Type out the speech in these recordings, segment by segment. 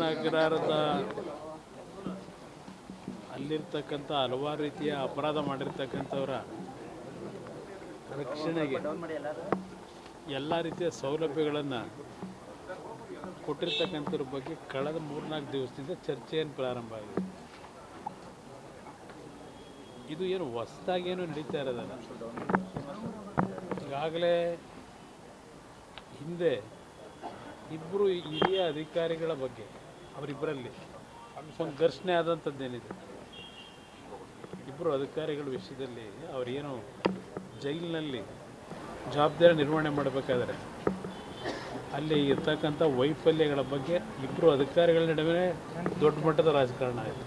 ನಗರದ ಅಲ್ಲಿರ್ತಕ್ಕಂಥ ಹಲವಾರು ರೀತಿಯ ಅಪರಾಧ ಮಾಡಿರ್ತಕ್ಕಂಥವರ ರಕ್ಷಣೆಗೆ ಎಲ್ಲ ರೀತಿಯ ಸೌಲಭ್ಯಗಳನ್ನು ಕೊಟ್ಟಿರ್ತಕ್ಕಂಥವ್ರ ಬಗ್ಗೆ ಕಳೆದ 3-4 ದಿವಸದಿಂದ ಚರ್ಚೆಯನ್ನು ಪ್ರಾರಂಭ ಆಗಿದೆ. ಇದು ಏನು ಹೊಸದಾಗೇನು ನಡೀತಾ ಇರೋದಲ್ಲ. ಈಗಾಗಲೇ ಹಿಂದೆ ಇಬ್ಬರು ಹಿರಿಯ ಅಧಿಕಾರಿಗಳ ಬಗ್ಗೆ ಅವರಿಬ್ಬರಲ್ಲಿ ಒಂದು ಘರ್ಷಣೆ ಆದಂಥದ್ದೇನಿದೆ. ಇಬ್ಬರು ಅಧಿಕಾರಿಗಳ ವಿಷಯದಲ್ಲಿ ಅವರೇನು ಜೈಲಿನಲ್ಲಿ ಜವಾಬ್ದಾರಿ ನಿರ್ವಹಣೆ ಮಾಡಬೇಕಾದ್ರೆ ಅಲ್ಲಿ ಇರ್ತಕ್ಕಂಥ ವೈಫಲ್ಯಗಳ ಬಗ್ಗೆ ಇಬ್ಬರು ಅಧಿಕಾರಿಗಳ ನಡುವೆ ದೊಡ್ಡ ಮಟ್ಟದ ರಾಜಕಾರಣ ಆಯಿತು.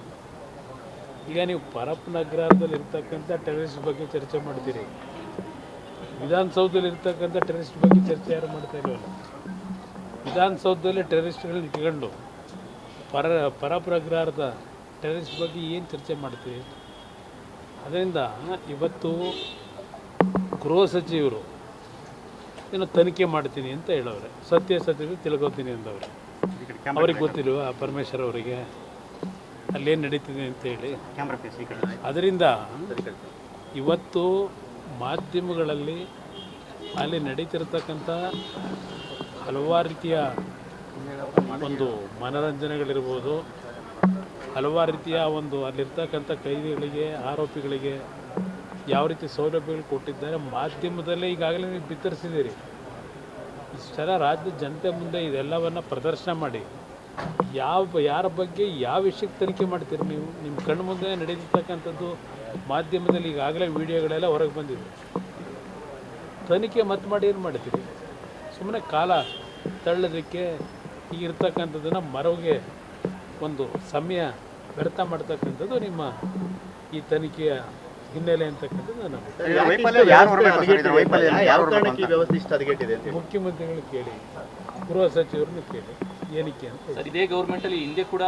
ಈಗ ನೀವು ಪರಪ್ಪನಗರದಲ್ಲಿ ಇರ್ತಕ್ಕಂಥ ಟೆರರಿಸ್ಟ್ ಬಗ್ಗೆ ಚರ್ಚೆ ಮಾಡ್ತೀರಿ, ವಿಧಾನಸೌಧದಲ್ಲಿ ಇರ್ತಕ್ಕಂಥ ಟೆರರಿಸ್ಟ್ ಬಗ್ಗೆ ಚರ್ಚೆ ಯಾರು ಮಾಡ್ತಾ ಇಲ್ವಲ್ಲ. ವಿಧಾನಸೌಧದಲ್ಲಿ ಟೆರರಿಸ್ಟ್ಗಳನ್ನ ಇಟ್ಕೊಂಡು ಪರಪ್ಪನಗರದ ಟೆರರಿಸ್ಟ್ ಬಗ್ಗೆ ಏನು ಚರ್ಚೆ ಮಾಡ್ತೀರಿ? ಅದರಿಂದ ಇವತ್ತು ಗೃಹ ಸಚಿವರು ಏನೋ ತನಿಖೆ ಮಾಡ್ತೀನಿ ಅಂತ ಹೇಳವ್ರೆ, ಸತ್ಯಾಸತ್ಯತೆ ತಿಳ್ಕೊತೀನಿ ಅಂದವ್ರೆ. ಅವ್ರಿಗೆ ಗೊತ್ತಿಲ್ವ ಪರಮೇಶ್ವರ್ ಅವರಿಗೆ ಅಲ್ಲೇನು ನಡೀತಿದೆ ಅಂತೇಳಿ? ಅದರಿಂದ ಇವತ್ತು ಮಾಧ್ಯಮಗಳಲ್ಲಿ ಅಲ್ಲಿ ನಡೀತಿರ್ತಕ್ಕಂಥ ಹಲವಾರು ರೀತಿಯ ಒಂದು ಮನೋರಂಜನೆಗಳಿರ್ಬೋದು, ಹಲವಾರು ರೀತಿಯ ಒಂದು ಅಲ್ಲಿರ್ತಕ್ಕಂಥ ಕೈದಿಗಳಿಗೆ ಆರೋಪಿಗಳಿಗೆ ಯಾವ ರೀತಿ ಸೌಲಭ್ಯಗಳು ಕೊಟ್ಟಿದ್ದಾರೆ ಮಾಧ್ಯಮದಲ್ಲೇ ಈಗಾಗಲೇ ನೀವು ಬಿತ್ತರಿಸಿದ್ದೀರಿ. ಇಷ್ಟೆಲ್ಲ ರಾಜ್ಯದ ಜನತೆ ಮುಂದೆ ಇದೆಲ್ಲವನ್ನು ಪ್ರದರ್ಶನ ಮಾಡಿ ಯಾರ ಬಗ್ಗೆ ಯಾವ ವಿಷಯಕ್ಕೆ ತನಿಖೆ ಮಾಡ್ತೀರಿ ನೀವು? ನಿಮ್ಮ ಕಣ್ಣು ಮುಂದೆ ನಡೀತಿರ್ತಕ್ಕಂಥದ್ದು ಮಾಧ್ಯಮದಲ್ಲಿ ಈಗಾಗಲೇ ವಿಡಿಯೋಗಳೆಲ್ಲ ಹೊರಗೆ ಬಂದಿದೆ. ತನಿಖೆ ಮತ್ತೆ ಮಾಡಿ ಏನು ಮಾಡ್ತೀರಿ? ಸುಮ್ಮನೆ ಕಾಲ ತಳ್ಳೋದಕ್ಕೆ ಈಗಿರ್ತಕ್ಕಂಥದ್ದನ್ನು ಮರವಿಗೆ ಒಂದು ಸಮಯ ವ್ಯರ್ಥ ಮಾಡ್ತಕ್ಕಂಥದ್ದು ನಿಮ್ಮ ಈ ತನಿಖೆಯ ಹಿನ್ನೆಲೆ ಅಂತಕ್ಕಂಥದ್ದು ಮುಖ್ಯಮಂತ್ರಿಗಳು ಕೇಳಿ, ಗೃಹ ಸಚಿವರನ್ನು ಕೇಳಿ ಏನಕ್ಕೆ ಅಂತ. ಸರ್, ಇದೇ ಗೌರ್ಮೆಂಟಲ್ಲಿ ಹಿಂದೆ ಕೂಡ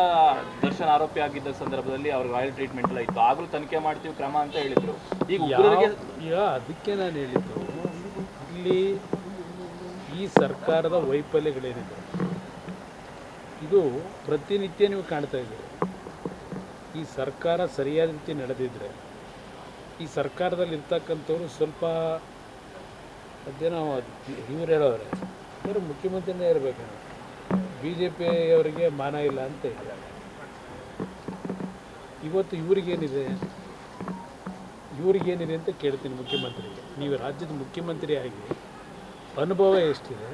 ದರ್ಶನ್ ಆರೋಪಿ ಆಗಿದ್ದ ಸಂದರ್ಭದಲ್ಲಿ ಅವ್ರಿಗೆ ರಾಯಲ್ ಟ್ರೀಟ್ಮೆಂಟ್ ಎಲ್ಲ ಇತ್ತು, ಆಗಲೂ ತನಿಖೆ ಮಾಡ್ತೀವಿ ಕ್ರಮ ಅಂತ ಹೇಳಿದ್ರು. ಈಗ ಅದಕ್ಕೆ ನಾನು ಹೇಳಿದ್ದು, ಇಲ್ಲಿ ಈ ಸರ್ಕಾರದ ವೈಫಲ್ಯಗಳೇನಿದೆ ಇದು ಪ್ರತಿನಿತ್ಯ ನೀವು ಕಾಣ್ತಾ ಇದ್ದೀರಿ. ಈ ಸರ್ಕಾರ ಸರಿಯಾದ ರೀತಿ ನಡೆದಿದ್ದರೆ ಈ ಸರ್ಕಾರದಲ್ಲಿ ಇರ್ತಕ್ಕಂಥವ್ರು ಸ್ವಲ್ಪ ಅದೇನೋ ಇವ್ರು ಹೇಳೋರೆ ಇವರು ಮುಖ್ಯಮಂತ್ರಿನೇ ಇರಬೇಕು, BJP ಅವರಿಗೆ ಮಾನ ಇಲ್ಲ ಅಂತ ಹೇಳಿದ್ದಾರೆ. ಇವತ್ತು ಇವ್ರಿಗೇನಿದೆ ಅಂತ ಕೇಳ್ತೀನಿ ಮುಖ್ಯಮಂತ್ರಿಗೆ. ನೀವು ರಾಜ್ಯದ ಮುಖ್ಯಮಂತ್ರಿಯಾಗಿ ಅನುಭವ ಎಷ್ಟಿದೆ?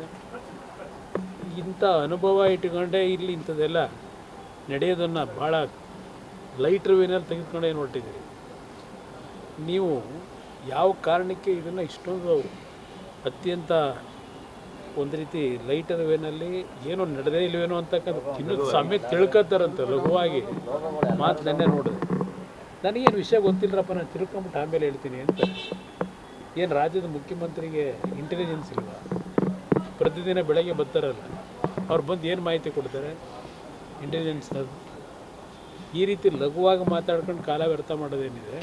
ಇಂಥ ಅನುಭವ ಇಟ್ಟುಕೊಂಡೇ ಇಲ್ಲಿ ಇಂಥದ್ದೆಲ್ಲ ನಡೆಯೋದನ್ನು ಭಾಳ ಲೈಟ್ರ್ ವೇನಲ್ಲಿ ತೆಗೆದುಕೊಂಡೇ ಹೊರಟಿದ್ದೀರಿ. ನೀವು ಯಾವ ಕಾರಣಕ್ಕೆ ಇದನ್ನು ಇಷ್ಟೊಂದು ಅತ್ಯಂತ ಒಂದು ರೀತಿ ಲೈಟರ್ ವೇನಲ್ಲಿ ಏನೋ ನಡೆದೇ ಇಲ್ವೇನೋ ಅಂತಕ್ಕಂಥ ಇನ್ನೊಂದು ಸಮಯ ತಿಳ್ಕೊತಾರಂತೆ ಲಘುವಾಗಿ ಮಾತು ನೆನ್ನೆ ನೋಡಿದೆ. ನನಗೇನು ವಿಷಯ ಗೊತ್ತಿಲ್ಲರಪ್ಪ, ನಾನು ತಿಳ್ಕೊಂಬಿಟ್ಟು ಆಮೇಲೆ ಹೇಳ್ತೀನಿ ಅಂತ. ಏನು ರಾಜ್ಯದ ಮುಖ್ಯಮಂತ್ರಿಗೆ ಇಂಟೆಲಿಜೆನ್ಸ್ ಇಲ್ವಾ? ಪ್ರತಿದಿನ ಬೆಳಗ್ಗೆ ಬರ್ತಾರಲ್ಲ, ಅವ್ರು ಬಂದು ಏನು ಮಾಹಿತಿ ಕೊಡ್ತಾರೆ ಇಂಟೆಲಿಜೆನ್ಸ್ನದು? ಈ ರೀತಿ ಲಘುವಾಗಿ ಮಾತಾಡ್ಕೊಂಡು ಕಾಲ ವ್ಯರ್ಥ ಮಾಡೋದೇನಿದೆ,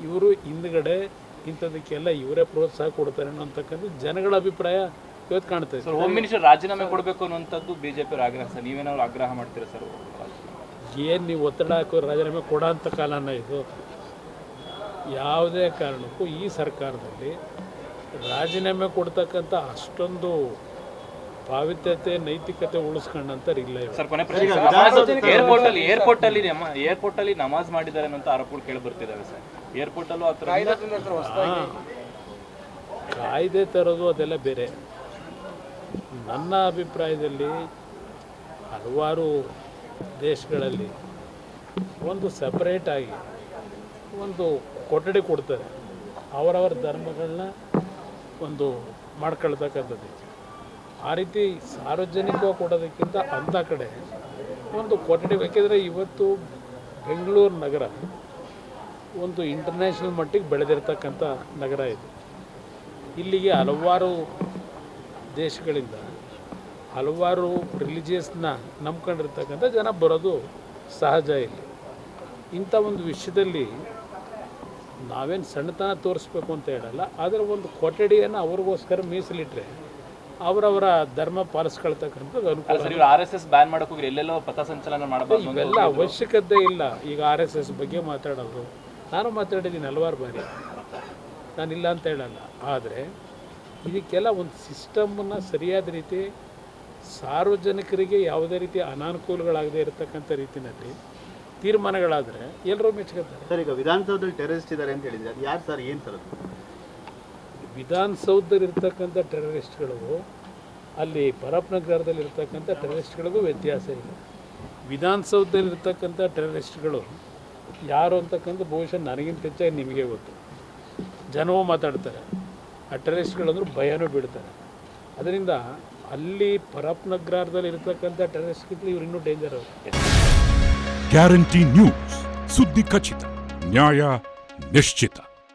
ಇವರು ಹಿಂದ್ಗಡೆ ಇಂಥದಕ್ಕೆಲ್ಲ ಇವರೇ ಪ್ರೋತ್ಸಾಹ ಕೊಡ್ತಾರೆ ಅನ್ನೋಂತಕ್ಕಂಥ ಜನಗಳ ಅಭಿಪ್ರಾಯ ಇವತ್ತು ಕಾಣ್ತಾ ಇದೆ. ಹೋಮ್ ಮಿನಿಸ್ಟರ್ ರಾಜೀನಾಮೆ ಕೊಡಬೇಕು ಅನ್ನುವಂಥದ್ದು BJP ಅವರ ಆಗ್ರಹ ಸರ್, ನೀವೇನಾದ್ರು ಆಗ್ರಹ ಮಾಡ್ತೀರಾ ಸರ್? ಏನು ನೀವು ಒತ್ತಡ ಹಾಕೋ ರಾಜೀನಾಮೆ ಕೊಡೋ ಅಂಥ ಕಾಲನ ಇದು? ಯಾವುದೇ ಕಾರಣಕ್ಕೂ ಈ ಸರ್ಕಾರದಲ್ಲಿ ರಾಜೀನಾಮೆ ಕೊಡ್ತಕ್ಕಂಥ ಅಷ್ಟೊಂದು ಪಾವಿತ್ರ್ಯತೆ ನೈತಿಕತೆ ಉಳಿಸ್ಕೊಂಡಂತಾರೆ ಇಲ್ಲ. ಸರ್, ಕೊನೆ ಏರ್ಪೋರ್ಟಲ್ಲಿ ನಮಾಜ್ ಮಾಡಿದ್ದಾರೆ ಅನ್ನೋ ಆರೋಪಗಳು ಕೇಳಿ ಬರ್ತಿದ್ದಾವೆ ಸರ್. ಏರ್ಪೋರ್ಟಲ್ಲೂ ಆ ಥರ ಕಾಯ್ದೆ ತರೋದು ಅದೆಲ್ಲ ಬೇರೆ. ನನ್ನ ಅಭಿಪ್ರಾಯದಲ್ಲಿ ಹಲವಾರು ದೇಶಗಳಲ್ಲಿ ಒಂದು ಸಪ್ರೇಟಾಗಿ ಒಂದು ಕೊಠಡಿ ಕೊಡ್ತಾರೆ, ಅವರವರ ಧರ್ಮಗಳನ್ನ ಒಂದು ಮಾಡ್ಕೊಳ್ತಕ್ಕಂಥದ್ದು. ಆ ರೀತಿ ಸಾರ್ವಜನಿಕವಾಗಿ ಕೊಡೋದಕ್ಕಿಂತ ಅಂಥ ಕಡೆ ಒಂದು ಕೊಠಡಿ ಬೇಕಿದ್ರೆ ಇವತ್ತು ಬೆಂಗಳೂರು ನಗರ ಒಂದು ಇಂಟರ್ನ್ಯಾಷನಲ್ ಮಟ್ಟಿಗೆ ಬೆಳೆದಿರ್ತಕ್ಕಂಥ ನಗರ ಇದು. ಇಲ್ಲಿಗೆ ಹಲವಾರು ದೇಶಗಳಿಂದ ಹಲವಾರು ರಿಲಿಜಿಯಸ್ನ ನಂಬ್ಕೊಂಡಿರ್ತಕ್ಕಂಥ ಜನ ಬರೋದು ಸಹಜ. ಇಲ್ಲಿ ಇಂಥ ಒಂದು ವಿಷಯದಲ್ಲಿ ನಾವೇನು ಸಣ್ಣತನ ತೋರಿಸ್ಬೇಕು ಅಂತ ಹೇಳಲ್ಲ, ಆದರೆ ಒಂದು ಕೊಠಡಿಯನ್ನು ಅವ್ರಿಗೋಸ್ಕರ ಮೀಸಲಿಟ್ಟರೆ ಅವರವರ ಧರ್ಮ ಪಾಲಿಸ್ಕೊಳ್ತಕ್ಕಂಥದ್ದು ಅನುಕೂಲ. ಸರ್ ಇವ್ರು RSS ಬ್ಯಾನ್ ಮಾಡಕ್ ಹೋಗಿ ಎಲ್ಲೆಲ್ಲೋ ಪಥಸಂಚಲನ ಮಾಡಬಾರ್ದು ಅಂತ ಇವೆಲ್ಲ ಅವಶ್ಯಕತೆ ಇಲ್ಲ. ಈಗ RSS ಬಗ್ಗೆ ಮಾತಾಡೋದು ನಾನು ಮಾತಾಡಿದ್ದೀನಿ ಹಲವಾರು ಬಾರಿ, ನಾನಿಲ್ಲ ಅಂತ ಹೇಳಲ್ಲ. ಆದರೆ ಇದಕ್ಕೆಲ್ಲ ಒಂದು ಸಿಸ್ಟಮನ್ನು ಸರಿಯಾದ ರೀತಿ ಸಾರ್ವಜನಿಕರಿಗೆ ಯಾವುದೇ ರೀತಿ ಅನಾನುಕೂಲಗಳಾಗದೇ ಇರತಕ್ಕಂಥ ರೀತಿಯಲ್ಲಿ ತೀರ್ಮಾನಗಳಾದರೆ ಎಲ್ಲರೂ ಮೆಚ್ಕೋತಾರೆ. ಸರ್, ಈಗ ವಿಧಾನಸೌಧದಲ್ಲಿ ಟೆರರಿಸ್ಟ್ ಇದ್ದಾರೆ ಅಂತ ಹೇಳಿದ್ರೆ ಅದು ಯಾರು ಸರ್, ಏನು ಸರ್ ಅದು? ವಿಧಾನಸೌಧದಲ್ಲಿರ್ತಕ್ಕಂಥ ಟೆರರಿಸ್ಟ್ಗಳು ಅಲ್ಲಿ ಪರಪ್ಪನಗರದಲ್ಲಿರ್ತಕ್ಕಂಥ ಟೆರರಿಸ್ಟ್ಗಳಿಗೂ ವ್ಯತ್ಯಾಸ ಇಲ್ಲ. ವಿಧಾನಸೌಧದಲ್ಲಿರ್ತಕ್ಕಂಥ ಟೆರರಿಸ್ಟ್ಗಳು ಯಾರು ಅಂತಕ್ಕಂಥ ಬಹುಶಃ ನನಗಿಂತ ಹೆಚ್ಚಾಗಿ ನಿಮಗೆ ಗೊತ್ತು. ಜನವೂ ಮಾತಾಡ್ತಾರೆ, ಆ ಟೆರರಿಸ್ಟ್ಗಳಂದ್ರೂ ಭಯನೂ ಬಿಡ್ತಾರೆ. ಅದರಿಂದ ಅಲ್ಲಿ ಪರಪ್ಪನಗರದಲ್ಲಿ ಇರ್ತಕ್ಕಂಥ ಟೆರರಿಸ್ಟ್ಗಿಂತ ಇವ್ರು ಇನ್ನೂ ಡೇಂಜರ್ ಅವರು. ಗ್ಯಾರಂಟಿ ನ್ಯೂಸ್, ಸುದ್ದಿ ಖಚಿತ, ನ್ಯಾಯ ನಿಶ್ಚಿತ.